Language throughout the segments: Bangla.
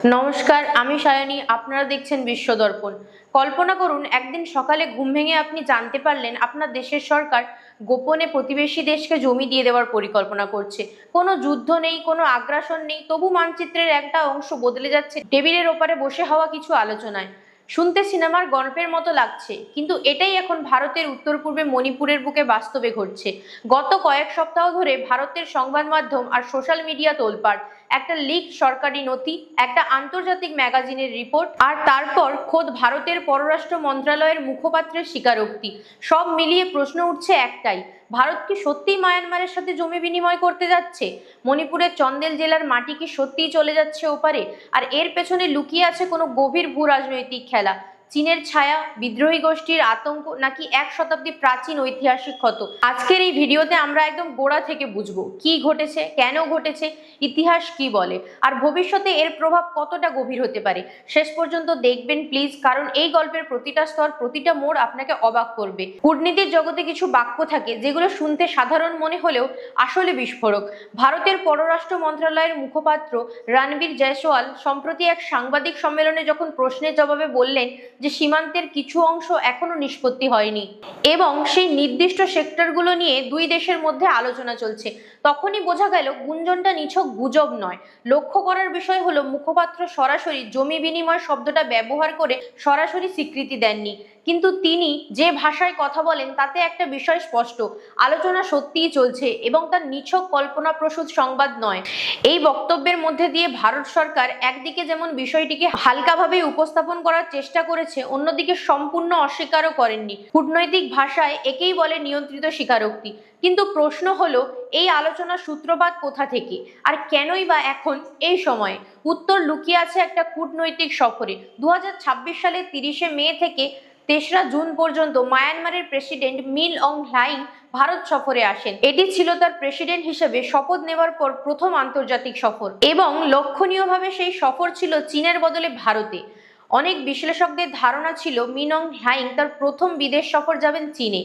নমস্কার, আমি সায়নী। আপনারা দেখছেন বিশ্ব দর্পণ। কল্পনা করুন, একদিন সকালে ঘুম ভেঙে আপনি জানতে পারলেন আপনার দেশের সরকার গোপনে প্রতিবেশী দেশকে জমি দিয়ে দেওয়ার পরিকল্পনা করছে। কোনো যুদ্ধ নেই, কোনো আগ্রাসন নেই, তবু মানচিত্রের একটা অংশ বদলে যাচ্ছে টেবিলের ওপারে বসে হওয়া কিছু আলোচনায়। শুনতে সিনেমার গল্পের মতো লাগছে, কিন্তু এটাই এখন ভারতের উত্তর পূর্বে মণিপুরের বুকে বাস্তবে ঘটছে। গত কয়েক সপ্তাহ ধরে ভারতের সংবাদ মাধ্যম আর সোশ্যাল মিডিয়া তোলপাড়। একটা লিক সরকারি নথি, একটা আন্তর্জাতিক ম্যাগাজিনের রিপোর্ট, আর তারপর খোদ ভারতের পররাষ্ট্র মন্ত্রণালয়ের মুখপাত্রের স্বীকারোক্তি। সব মিলিয়ে প্রশ্ন উঠছে একটাই, ভারত কি সত্যিই মায়ানমারের সাথে জমি বিনিময় করতে যাচ্ছে? মণিপুরের চন্দেল জেলার মাটি কি সত্যিই চলে যাচ্ছে ওপারে? আর এর পেছনে লুকিয়ে আছে কোনো গভীর ভূ রাজনৈতিক খেলা? চীনের ছায়া, বিদ্রোহী গোষ্ঠীর আতঙ্ক, নাকি এক শতাব্দী প্রাচীন ঐতিহাসিক ক্ষত? আজকের এই ভিডিওতে আমরা একদম গোড়া থেকে বুঝবো কি ঘটেছে, কেন ঘটেছে, ইতিহাস কি বলে, আর ভবিষ্যতে এর প্রভাব কতটা গভীর হতে পারে। শেষ পর্যন্ত দেখবেন প্লিজ, কারণ এই গল্পের প্রতিটা স্তর, প্রতিটা মোড় আপনাকে অবাক করবে। কূটনীতির জগতে কিছু বাক্য থাকে যেগুলো শুনতে সাধারণ মনে হলেও আসলে বিস্ফোরক। ভারতের পররাষ্ট্র মন্ত্রণালয়ের মুখপাত্র রণবীর জয়সওয়াল সম্প্রতি এক সাংবাদিক সম্মেলনে যখন প্রশ্নের জবাবে বললেন যে সীমান্তের কিছু অংশ এখনো নিষ্পত্তি হয়নি এবং সেই নির্দিষ্ট সেক্টরগুলো নিয়ে দুই দেশের মধ্যে আলোচনা চলছে, তখনই বোঝা গেল গুঞ্জনটা নিছক গুজব নয়। লক্ষ্য করার বিষয় হলো, মুখপাত্র সরাসরি জমি বিনিময় শব্দটা ব্যবহার করে সরাসরি স্বীকৃতি দেননি, কিন্তু তিনি যে ভাষায় কথা বলেন তাতে একটা বিষয় স্পষ্ট, আলোচনা সত্যিই চলছে এবং তার নিছক কল্পনাপ্রসূত সংবাদ নয়। এই বক্তব্যের মধ্যে দিয়ে ভারত সরকার একদিকে যেমন বিষয়টিকে হালকাভাবে উপস্থাপন করার চেষ্টা করেছে, অন্যদিকে সম্পূর্ণ অস্বীকারও করেননি। কূটনৈতিক ভাষায় একেই বলে নিয়ন্ত্রিত স্বীকারোক্তি। কিন্তু প্রশ্ন হলো, এই আলোচনার সূত্রপাত কোথা থেকে, আর কেনই বা এখন এই সময়ে? উত্তর লুকিয়ে আছে একটা কূটনৈতিক সফরে। 2026 সালের 30শে মে থেকে 3রা জুন পর্যন্ত মায়ানমারের প্রেসিডেন্ট মিন অং হ্লাইং ভারত সফরে আসেন। এটি ছিল তার প্রেসিডেন্ট হিসেবে শপথ নেওয়ার পর প্রথম আন্তর্জাতিক সফর, এবং লক্ষণীয়ভাবে সেই সফর ছিল চীনের বদলে ভারতে। অনেক বিশ্লেষকদের ধারণা ছিল মিন অং হ্লাইং তার প্রথম বিদেশ সফর যাবেন চীনে,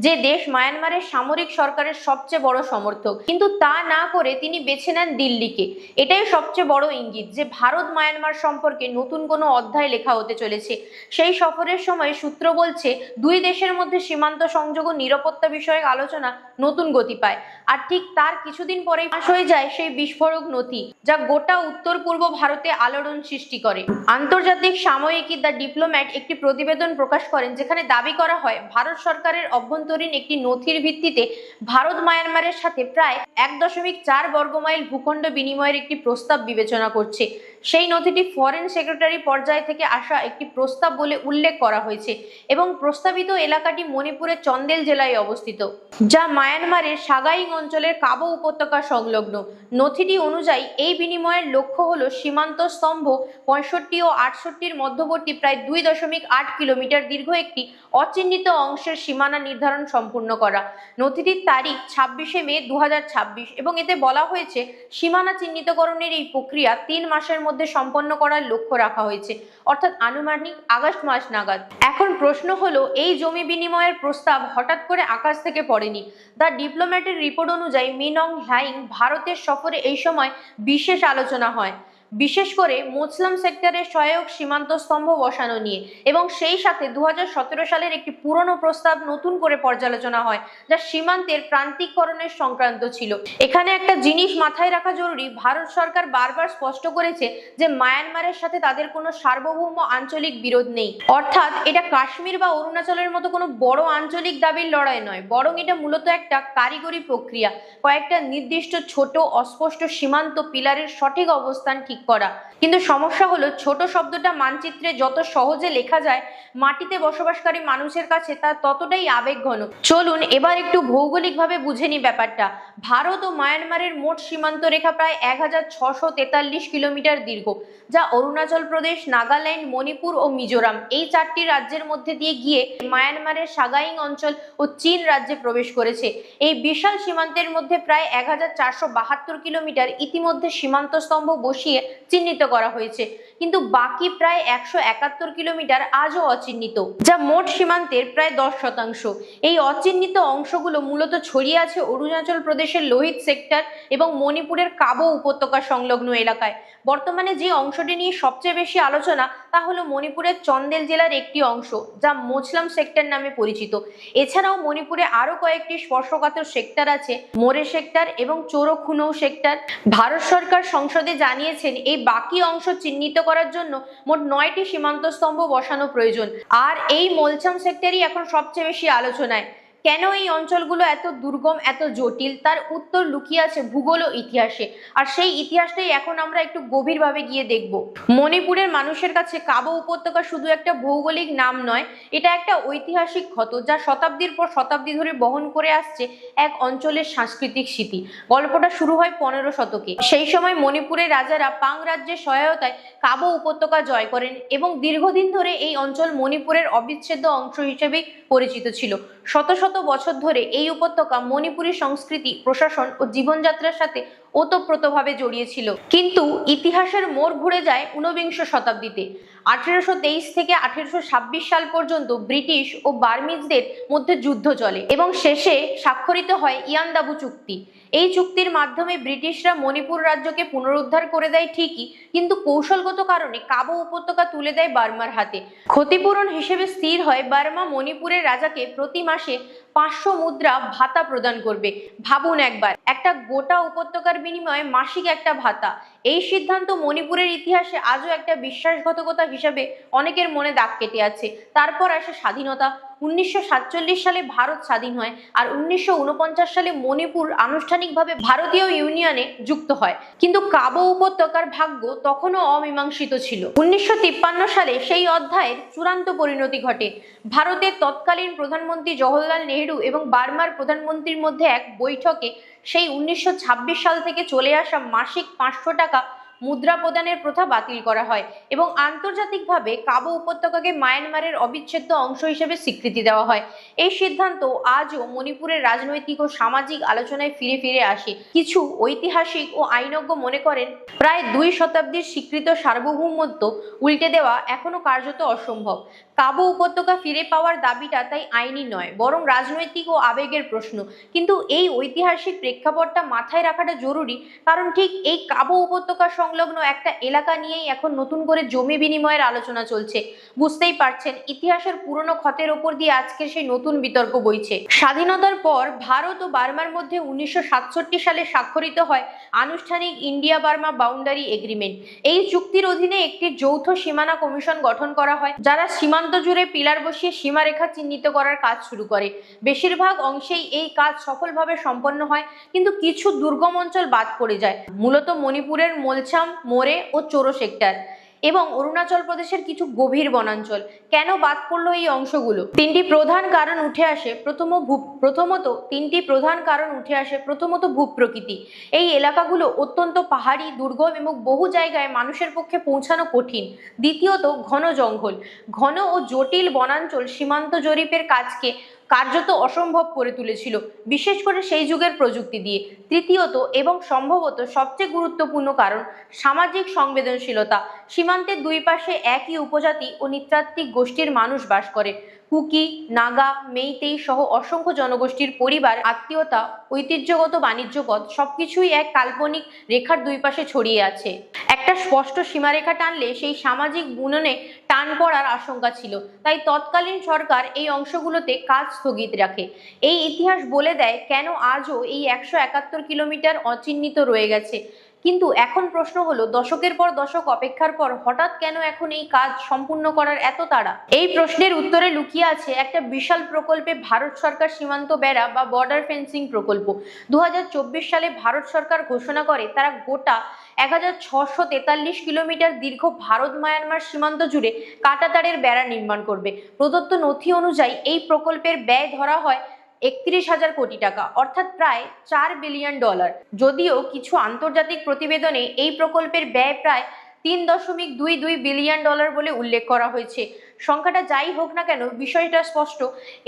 যে দেশ মায়ানমারের সামরিক সরকারের সবচেয়ে বড় সমর্থক, কিন্তু তা না করে তিনি বেছে নেন দিল্লিকে। এটাই সবচেয়ে বড় ইঙ্গিত যে ভারত মায়ানমার সম্পর্কে নতুন কোনো অধ্যায় লেখা হতে চলেছে। সেই সফরের সময় সূত্র বলছে, দুই দেশের মধ্যে সীমান্ত সংযোগ ও নিরাপত্তা বিষয়ক আলোচনা নতুন গতি পায়। আর ঠিক তার কিছুদিন পরেই ফাঁস হয়ে যায় সেই বিস্ফোরক নথি, যা গোটা উত্তর পূর্ব ভারতে আলোড়ন সৃষ্টি করে। আন্তর্জাতিক সাময়িকী দ্য ডিপ্লোম্যাট একটি প্রতিবেদন প্রকাশ করেন, যেখানে দাবি করা হয় ভারত সরকারের অভ্যন্তরীণ একটি নথির ভিত্তিতে ভারত মায়ানমারের সাথে প্রায় 1.4 বর্গমাইল ভূখণ্ড বিনিময়ের একটি প্রস্তাব বিবেচনা করছে। সেই নথিটি ফরেন সেক্রেটারি পর্যায় থেকে আসা একটি প্রস্তাব বলে উল্লেখ করা হয়েছে, এবং প্রস্তাবিত এলাকাটি মণিপুরের চন্দেল জেলায় অবস্থিত, যা মায়ানমারের সাগাইং অঞ্চলের কাবো উপত্যকা সংলগ্ন। নথিটি অনুযায়ী এই বিনিময়ের লক্ষ্য হল সীমান্ত স্তম্ভ 65 ও 68-র মধ্যবর্তী প্রায় 2.8 কিলোমিটার দীর্ঘ একটি অচিহ্নিত অংশের সীমানা নির্ধারণ সম্পূর্ণ করা। নথিটির তারিখ 26শে মে 2026, এবং এতে বলা হয়েছে সীমানা চিহ্নিতকরণের এই প্রক্রিয়া 3 মাসের মধ্যে সম্পন্ন করার লক্ষ্য রাখা হয়েছে, অর্থাৎ আনুমানিক আগস্ট মাস নাগাদ। এখন প্রশ্ন হলো, এই জমি বিনিময়ের প্রস্তাব হঠাৎ করে আকাশ থেকে পড়েনি। দ্য ডিপ্লোম্যাটের রিপোর্ট অনুযায়ী মিন অং হ্লাইং ভারতের সফরে এই সময় বিশেষ আলোচনা হয়, বিশেষ করে মোচলাম সেক্টরের সহায়ক সীমান্ত স্তম্ভ বসানো নিয়ে, এবং সেই সাথে 2017 সালের একটি পুরনো প্রস্তাব নতুন করে পর্যালোচনা হয়, যা সীমান্তের প্রান্তিককরণের সংক্রান্ত ছিল। এখানে একটা জিনিস মাথায় রাখা জরুরি, ভারত সরকার বারবার স্পষ্ট করেছে যে মায়ানমারের সাথে তাদের কোনো সার্বভৌম আঞ্চলিক বিরোধ নেই, অর্থাৎ এটা কাশ্মীর বা অরুণাচলের মতো কোনো বড় আঞ্চলিক দাবির লড়াই নয়, বরং এটা মূলত একটা কারিগরি প্রক্রিয়া, কয়েকটা নির্দিষ্ট ছোট অস্পষ্ট সীমান্ত পিলারের সঠিক অবস্থান ঠিক করা। কিন্তু সমস্যা হলো, ছোট শব্দটা মানচিত্রে যত সহজে লেখা যায়, মাটিতে বসবাসকারী মানুষের কাছে তা ততটাই আবেগঘন। চলুন এবার একটু ভৌগোলিকভাবে বুঝে নি ব্যাপারটা। ভারত ও মায়ানমারের মোট সীমান্ত রেখা প্রায় 1643 কিলোমিটার দীর্ঘ, যা অরুণাচল প্রদেশ, নাগাল্যান্ড, মণিপুর ও মিজোরাম এই 4টি রাজ্যের মধ্যে দিয়ে গিয়ে মায়ানমারের সাগাইং অঞ্চল ও চীন রাজ্যে প্রবেশ করেছে। এই বিশাল সীমান্তের মধ্যে প্রায় 1472 কিলোমিটার ইতিমধ্যে সীমান্ত স্তম্ভ বসিয়ে চিহ্নিত করা হয়েছে, কিন্তু বাকি প্রায় 171 কিলোমিটার আজও অচিহ্নিত, যা মোট সীমান্তের প্রায় 10%। এই অচিহ্নিত অংশগুলো মূলত ছড়িয়ে আছে অরুণাচল প্রদেশের লোহিত সেক্টর এবং মণিপুরের কাবো উপত্যকা সংলগ্ন এলাকায়। বর্তমানে যে অংশটি নিয়ে সবচেয়ে বেশি আলোচনা তা হলো মণিপুরের চন্দেল জেলার একটি অংশ, যা মোছলাম সেক্টর নামে পরিচিত। এছাড়াও মণিপুরে আরো কয়েকটি স্পর্শকাতর সেক্টর আছে, মোরে সেক্টর এবং চোরখুনৌ সেক্টর। ভারত সরকার সংসদে জানিয়েছেন এই বাকি অংশ চিহ্নিত করার জন্য মোট 9টি সীমান্ত স্তম্ভ বসানো প্রয়োজন। আর এই মোলচাম সেক্টরই এখন সবচেয়ে বেশি আলোচনায়। কেন এই অঞ্চলগুলো এত দুর্গম, এত জটিল, তার উত্তর লুকিয়ে আছে ভূগোল ও ইতিহাসে। আর সেই ইতিহাসটাই এখন আমরা একটু গভীরভাবে গিয়ে দেখব। মণিপুরের মানুষের কাছে কাবো উপত্যকা শুধু একটা ভৌগোলিক নাম নয়, এটা একটা ঐতিহাসিক ক্ষত, যা শতাব্দীর পর শতাব্দী ধরে বহন করে আসছে এক অঞ্চলের সাংস্কৃতিক স্মৃতি। গল্পটা শুরু হয় 15 শতকে। সেই সময় মণিপুরের রাজারা পাং রাজ্যের সহায়তায় কাবো উপত্যকা জয় করেন এবং দীর্ঘদিন ধরে এই অঞ্চল মণিপুরের অবিচ্ছেদ্য অংশ হিসেবেই পরিচিত ছিল। শত শত বছর ধরে এই উপত্যকা মণিপুরী সংস্কৃতি, প্রশাসন ও জীবনযাত্রার সাথে ওতপ্রোতভাবে জড়িয়ে ছিল। কিন্তু ইতিহাসের মোড় ঘুরে যায় ঊনবিংশ শতাব্দীতে। 1823 থেকে 1826 সাল পর্যন্ত ব্রিটিশ ও বার্মিজদের মধ্যে যুদ্ধ চলে এবং শেষে স্বাক্ষরিত হয় ইয়ান্দাবু চুক্তি। এই চুক্তির মাধ্যমে ব্রিটিশরা মণিপুর রাজ্যকে পুনরুদ্ধার করে দেয় ঠিকই, কিন্তু কৌশলগত কারণে কাবো উপত্যকা তুলে দেয় বার্মার হাতে। ক্ষতিপূরণ হিসেবে স্থির হয় বার্মা মণিপুরের রাজাকে প্রতি মাসে 500 মুদ্রা ভাতা প্রদান করবে। ভাবুন একবার, একটা গোটা উপত্যকার বিনিময়ে মাসিক একটা ভাতা। এই সিদ্ধান্ত মণিপুরের ইতিহাসে আজও একটা বিশ্বাসঘাতকতা হিসেবে অনেকের মনে দাগ কেটে আছে। তারপর আসে স্বাধীনতা। 1947 সালে ভারত স্বাধীন হয় আর 1949 সালে মণিপুর আনুষ্ঠানিকভাবে ভারতীয় ইউনিয়নে যুক্ত হয়। কিন্তু কাবো উপত্যকার ভাগ্য তখনও অমীমাংসিত ছিল। 1953 সালে সেই অধ্যায়ের চূড়ান্ত পরিণতি ঘটে। ভারতের তৎকালীন প্রধানমন্ত্রী জওহরলাল নেহেরু এবং বার্মার প্রধানমন্ত্রীর মধ্যে এক বৈঠকে সেই 1926 সাল থেকে চলে আসা মাসিক 500 টাকা মুদ্রা প্রদানের প্রথা বাতিল করা হয় এবং আন্তর্জাতিকভাবে কাবো উপত্যকাকে মায়ানমারের অবিচ্ছেদ্য অংশ হিসেবে স্বীকৃতি দেওয়া হয়। এই সিদ্ধান্ত আজও মণিপুরের রাজনৈতিক ও সামাজিক আলোচনায় ফিরে ফিরে আসে। কিছু ঐতিহাসিক ও আইনজ্ঞ মনে করেন প্রায় 2 শতাব্দীর স্বীকৃত সার্বভৌমত্ব উল্টে দেওয়া এখনো কার্যত অসম্ভব। কাবো উপত্যকা ফিরে পাওয়ার দাবিটা তাই আইনি নয়, বরং রাজনৈতিক ও আবেগের প্রশ্ন। কিন্তু এই ঐতিহাসিক প্রেক্ষাপটটা মাথায় রাখাটা জরুরি, কারণ ঠিক এই কাবো উপত্যকা সংলগ্ন একটা এলাকা নিয়েই এখন নতুন করে জমি বিনিময়ের আলোচনা চলছে। বুঝতেই পারছেন, ইতিহাসের পুরনো ক্ষতের ওপর দিয়ে আজকে সেই নতুন বিতর্ক বইছে। স্বাধীনতার পর ভারত ও বার্মার মধ্যে 1967 সালে স্বাক্ষরিত হয় আনুষ্ঠানিক ইন্ডিয়া বার্মা বাউন্ডারি এগ্রিমেন্ট। এই চুক্তির অধীনে একটি যৌথ সীমানা কমিশন গঠন করা হয়, যারা সীমান্ত জুড়ে পিলার বসিয়ে সীমারেখা চিহ্নিত করার কাজ শুরু করে। বেশিরভাগ অংশেই এই কাজ সফলভাবে সম্পন্ন হয়, কিন্তু কিছু দুর্গম অঞ্চল বাদ পড়ে যায়, মূলত মণিপুরের মোলচাম, মোরে ও চোরো সেক্টর এবং অরুণাচল প্রদেশের কিছু গভীর বনাঞ্চল। কেন বাদ পড়লো এই অংশগুলো? তিনটি প্রধান কারণ উঠে আসে। প্রথমত ভূপ্রকৃতি। এই এলাকাগুলো অত্যন্ত পাহাড়ি, দুর্গম এবং বহু জায়গায় মানুষের পক্ষে পৌঁছানো কঠিন। দ্বিতীয়ত ঘন জঙ্গল। ঘন ও জটিল বনাঞ্চল সীমান্ত জরিপের কাজকে কার্যত অসম্ভব করে তুলেছিল, বিশেষ করে সেই যুগের প্রযুক্তি দিয়ে। তৃতীয়ত এবং সম্ভবত সবচেয়ে গুরুত্বপূর্ণ কারণ, সামাজিক সংবেদনশীলতা। সীমান্তের দুই পাশে একই উপজাতি ও নৃতাত্ত্বিক গোষ্ঠীর মানুষ বাস করে। কুকি, নাগা, মেইতেই সহ অসংখ্য জনগোষ্ঠীর পরিবার, আত্মীয়তা, ঐতিহ্যগত বাণিজ্য পথ সবকিছুই এক কাল্পনিক রেখার দুই পাশে ছড়িয়ে আছে। একটা স্পষ্ট সীমারেখা টানলে সেই সামাজিক বুননে টান পড়ার আশঙ্কা ছিল, তাই তৎকালীন সরকার এই অংশগুলোতে কাজ স্থগিত রাখে। এই ইতিহাস বলে দেয় কেন আজও এই 171 কিলোমিটার অচিহ্নিত রয়ে গেছে। কিন্তু এখন প্রশ্ন হলো, দশকের পর দশক অপেক্ষার পর হঠাৎ কেন এখন এই কাজ সম্পূর্ণ করার এত তাড়া? এই প্রশ্নের উত্তরে লুকিয়ে আছে একটা বিশাল প্রকল্পে ভারত সরকার সীমান্ত বেড়া বা বর্ডার ফেন্সিং প্রকল্প। 2024 সালে ভারত সরকার ঘোষণা করে তারা গোটা 1643 কিলোমিটার দীর্ঘ ভারত মায়ানমার সীমান্ত জুড়ে কাঁটাতারের বেড়া নির্মাণ করবে। প্রদত্ত নথি অনুযায়ী এই প্রকল্পের ব্যয় ধরা হয় 31,000 কোটি টাকা, অর্থাৎ প্রায় $4 বিলিয়ন। যদিও কিছু আন্তর্জাতিক প্রতিবেদনে এই প্রকল্পের ব্যয় প্রায় $3.22 বিলিয়ন বলে উল্লেখ করা হয়েছে। সংখ্যাটা যাই হোক না কেন বিষয়টা স্পষ্ট,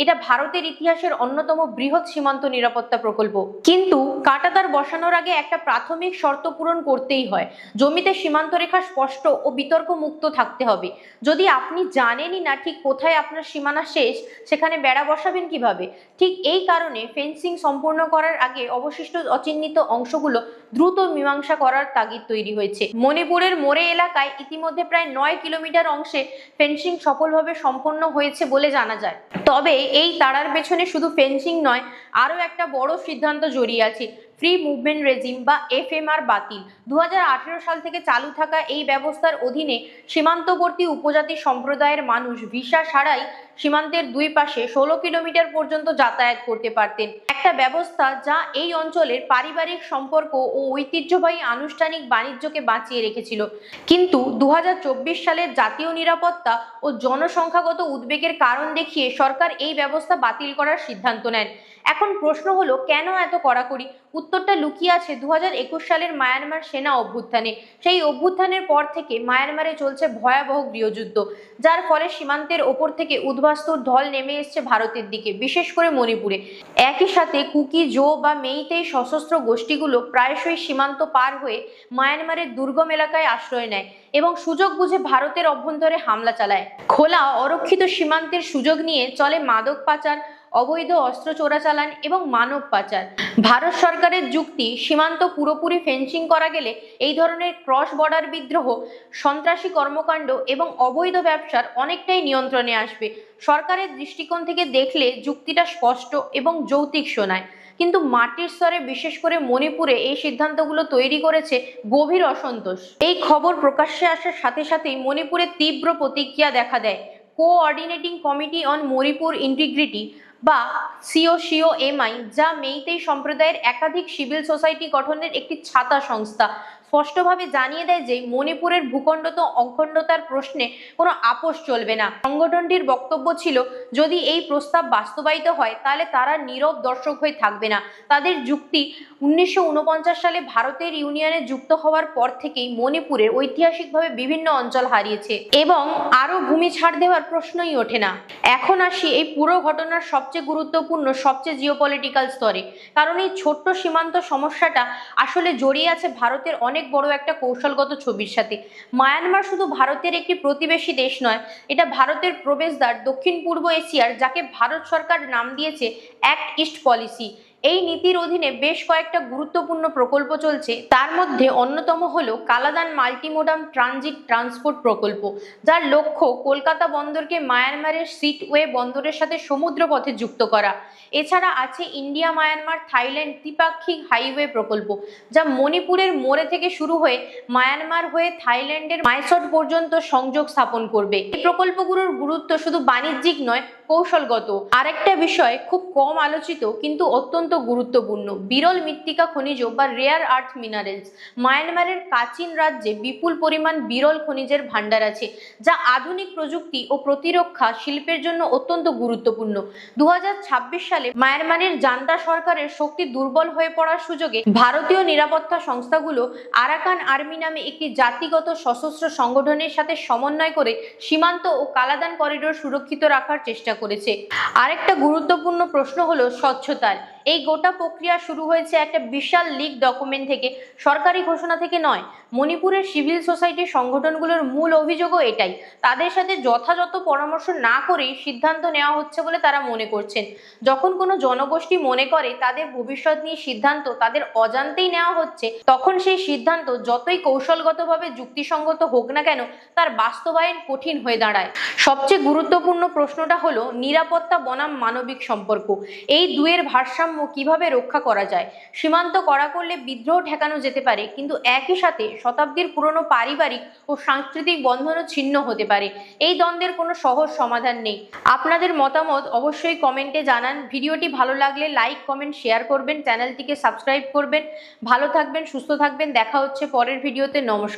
এটা ভারতের ইতিহাসের অন্যতম বৃহৎ সীমান্ত নিরাপত্তা প্রকল্প। কিন্তু কাঁটাতার বসানোর আগে একটা প্রাথমিক শর্ত পূরণ করতেই হয়। জমিতে সীমান্ত রেখা স্পষ্ট ও বিতর্ক মুক্ত থাকতে হবে। যদি আপনি জানেনই না ঠিক কোথায় আপনার সীমানা শেষ, সেখানে বেড়া বসাবেন কিভাবে? ঠিক এই কারণে ফেন্সিং সম্পূর্ণ করার আগে অবশিষ্ট অচিহ্নিত অংশগুলো দ্রুত মীমাংসা করার তাগিদ তৈরি হয়েছে। মণিপুরের মোরে এলাকায় ইতিমধ্যে প্রায় 9 কিলোমিটার অংশে ফেন্সিং সফলভাবে সম্পন্ন হয়েছে বলে জানা যায়। তবে এই তাড়ার পেছনে শুধু ফেন্সিং নয়, আরও একটা বড় সিদ্ধান্ত জড়িয়ে আছে। ফ্রি মুভমেন্ট রেজিম বা এফএমআর বাতিল। 2018 সাল থেকে চালু থাকা এই ব্যবস্থার অধীনে সীমান্তবর্তী উপজাতি সম্প্রদায়ের মানুষ ভিসা ছাড়াই সীমান্তের দুই পাশে 16 কিলোমিটার পর্যন্ত যাতায়াত করতে পারতেন। একটা ব্যবস্থা যা এই অঞ্চলের পারিবারিক সম্পর্ক ও ঐতিহ্যবাহী আনুষ্ঠানিক বাণিজ্যকে বাঁচিয়ে রেখেছিল। কিন্তু 2024 সালের জাতীয় নিরাপত্তা ও জনসংখ্যাগত উদ্বেগের কারণ দেখিয়ে সরকার এই ব্যবস্থা বাতিল করার সিদ্ধান্ত নেন। এখন প্রশ্ন হলো, কেন এত কড়াকড়ি? উত্তরটা লুকিয়ে আছে 2021 সালের মায়ানমার সেনা অভ্যুত্থানে। সেই অভ্যুত্থানের পর থেকে মায়ানমারে চলছে ভয়াবহ গৃহযুদ্ধ, যার ফলে সীমান্তের ওপর থেকে উদ্বাস্তুর ঢল নেমে এসছে ভারতের দিকে, বিশেষ করে মণিপুরে। একই সাথে কুকি, জো বা মেইতেই সশস্ত্র গোষ্ঠীগুলো প্রায়শই সীমান্ত পার হয়ে মায়ানমারের দুর্গম এলাকায় আশ্রয় নেয় এবং সুযোগ বুঝে ভারতের অভ্যন্তরে হামলা চালায়। খোলা অরক্ষিত সীমান্তের সুযোগ নিয়ে চলে মাদক পাচার, অবৈধ অস্ত্র চোরাচালান এবং মানব পাচার। ভারত সরকারের যুক্তি, সীমান্ত পুরোপুরি ফেন্সিং করা গেলে এই ধরনের ক্রস বর্ডার বিদ্রোহ, সন্ত্রাসী কর্মকাণ্ড এবং অবৈধ ব্যবসার অনেকটাই নিয়ন্ত্রণে আসবে। সরকারের দৃষ্টিকোণ থেকে দেখলে যুক্তিটা স্পষ্ট এবং যৌক্তিক শোনায়, কিন্তু মাটির স্তরে বিশেষ করে মণিপুরে এই সিদ্ধান্তগুলো তৈরি করেছে গভীর অসন্তোষ। এই খবর প্রকাশ্যে আসার সাথে সাথেই মণিপুরে তীব্র প্রতিক্রিয়া দেখা দেয়। Coordinating committee on Manipur integrity বা COCOMI, যা মেইতেই সম্প্রদায়ের একাধিক সিভিল সোসাইটি গঠনের একটি ছাতা সংস্থা, স্পষ্টভাবে জানিয়ে দেয় যে মণিপুরের ভূখণ্ড অখণ্ডতার প্রশ্নে কোনো আপোষ চলবে না। সংগঠনটির বক্তব্য ছিল, যদি এই প্রস্তাব বাস্তবায়িত হয় তাহলে তারা নীরব দর্শক হয়ে থাকবে না। তাদের যুক্তি, 1949 সালে ভারতের ইউনিয়নে যুক্ত হওয়ার পর থেকেই মণিপুরের ঐতিহাসিকভাবে বিভিন্ন অঞ্চল হারিয়েছে এবং আরও ভূমি ছাড় দেওয়ার প্রশ্নই ওঠে না। এখন আসি এই পুরো ঘটনার সবচেয়ে গুরুত্বপূর্ণ, সবচেয়ে জিওপলিটিক্যাল স্তরে, কারণ এই ছোট্ট সীমান্ত সমস্যাটা আসলে জড়িয়ে আছে ভারতের অনেক বড় একটা কৌশলগত ছবির সাথে। মায়ানমার শুধু ভারতের একটি প্রতিবেশী দেশ নয়, এটা ভারতের প্রবেশদ্বার দক্ষিণ পূর্ব এশিয়ার, যাকে ভারত সরকার নাম দিয়েছে অ্যাক্ট ইস্ট পলিসি। এই নীতির অধীনে বেশ কয়েকটা গুরুত্বপূর্ণ প্রকল্প চলছে। তার মধ্যে অন্যতম হলো কালাদান মাল্টিমোডাম ট্রানজিট ট্রান্সপোর্ট প্রকল্প, যার লক্ষ্য কলকাতা বন্দরকে মায়ানমারের সিটওয়ে বন্দরের সাথে সমুদ্র পথে যুক্ত করা। এছাড়া আছে ইন্ডিয়া মায়ানমার থাইল্যান্ড দ্বিপাক্ষিক হাইওয়ে প্রকল্প, যা মণিপুরের মোরে থেকে শুরু হয়ে মায়ানমার হয়ে থাইল্যান্ডের মাইসট পর্যন্ত সংযোগ স্থাপন করবে। এই প্রকল্পগুলোর গুরুত্ব শুধু বাণিজ্যিক নয়, কৌশলগত। আরেকটা বিষয় খুব কম আলোচিত কিন্তু অত্যন্ত গুরুত্বপূর্ণ, বিরল মৃত্তিকা খনিজ বা রেয়ার আর্থ মিনারেলস। মায়ানমারের কাচিন রাজ্যে বিপুল পরিমাণ বিরল খনিজের ভান্ডার আছে, যা আধুনিক প্রযুক্তি ও প্রতিরক্ষা শিল্পের জন্য অত্যন্ত গুরুত্বপূর্ণ। 2026 সালে মায়ানমারের জান্তা সরকারের শক্তি দুর্বল হয়ে পড়ার সুযোগে ভারতীয় নিরাপত্তা সংস্থাগুলো আরাকান আর্মি নামে একটি জাতিগত সশস্ত্র সংগঠনের সাথে সমন্বয় করে সীমান্ত ও কালাদান করিডোর সুরক্ষিত রাখার চেষ্টা করেছে। আরেকটা গুরুত্বপূর্ণ প্রশ্ন হলো স্বচ্ছতার। এই গোটা প্রক্রিয়া শুরু হয়েছে একটা বিশাল লিক ডকুমেন্ট থেকে, সরকারি ঘোষণা থেকে নয়। মণিপুরের সিভিল সোসাইটির সংগঠনগুলোর মূল অভিযোগও এটাই, তাদের সাথে যথাযথ পরামর্শ না করেই সিদ্ধান্ত নেওয়া হচ্ছে বলে তারা মনে করছেন। যখন কোনো জনগোষ্ঠী মনে করে তাদের ভবিষ্যৎ নিয়ে সিদ্ধান্ত তাদের অজান্তেই নেওয়া হচ্ছে, তখন সেই সিদ্ধান্ত যতই কৌশলগতভাবে যুক্তিসঙ্গত হোক না কেন, তার বাস্তবায়ন কঠিন হয়ে দাঁড়ায়। সবচেয়ে গুরুত্বপূর্ণ প্রশ্নটা হলো নিরাপত্তা বনাম মানবিক সম্পর্ক। এই দুয়ের ভারসাম্য কিভাবে রক্ষা করা যায়? সীমান্ত কড়া করলে বিদ্রোহ ঠেকানো যেতে পারে, কিন্তু একই সাথে শতাব্দীর পুরনো পারিবারিক ও সাংস্কৃতিক বন্ধনও ছিন্ন হতে পারে। এই দ্বন্দ্বের কোনো সহজ সমাধান নেই। আপনাদের মতামত অবশ্যই কমেন্টে জানান। ভিডিওটি ভালো লাগলে লাইক, কমেন্ট, শেয়ার করবেন, চ্যানেলটিকে সাবস্ক্রাইব করবেন। ভালো থাকবেন, সুস্থ থাকবেন, দেখা হচ্ছে পরের ভিডিওতে। নমস্কার।